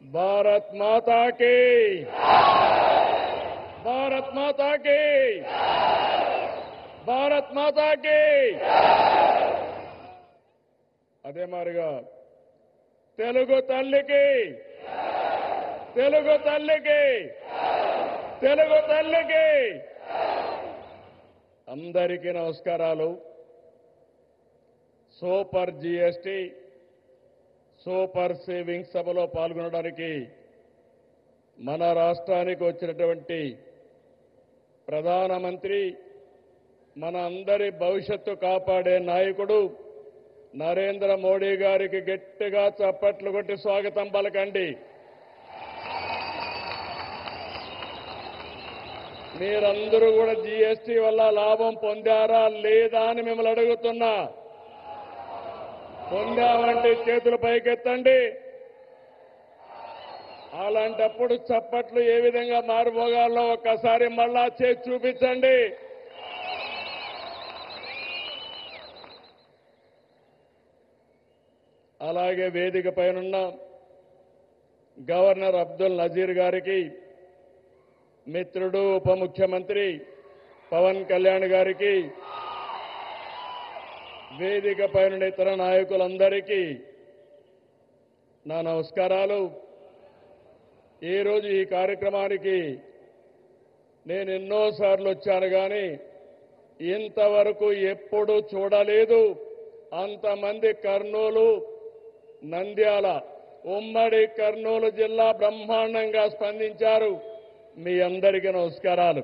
भारत माता की भारत माता की भारत माता की అదే మారిగా తెలుగు తల్లికి తెలుగు తల్లికి తెలుగు తల్లికి అందరికీ నమస్కారాలు. సూపర్ జీఎస్టీ సూపర్ సేవింగ్స్ సభలో పాల్గొనడానికి మన రాష్ట్రానికి వచ్చినటువంటి ప్రధానమంత్రి, మన అందరి భవిష్యత్తు కాపాడే నాయకుడు నరేంద్ర మోడీ గారికి గట్టిగా చప్పట్లు కొట్టి స్వాగతం పలకండి. మీరందరూ కూడా జీఎస్టీ వల్ల లాభం పొందారా లేదా అని మిమ్మల్ని అడుగుతున్నా. పొందామంటే చేతులు పైకెత్తండి. అలాంటప్పుడు చప్పట్లు ఏ విధంగా మారుమోగాలో ఒక్కసారి మళ్ళా చేసి చూపించండి. అలాగే వేదిక పైనున్న గవర్నర్ అబ్దుల్ నజీర్ గారికి, మిత్రుడు ఉప ముఖ్యమంత్రి పవన్ కళ్యాణ్ గారికి, వేదిక పైన ఇతర నాయకులందరికీ నా నమస్కారాలు. ఈరోజు ఈ కార్యక్రమానికి నేను ఎన్నోసార్లు వచ్చాను కానీ ఇంతవరకు ఎప్పుడూ చూడలేదు. అంతమంది కర్నూలు, నంద్యాల, ఉమ్మడి కర్నూలు జిల్లా బ్రహ్మాండంగా స్పందించారు. మీ అందరికీ నమస్కారాలు.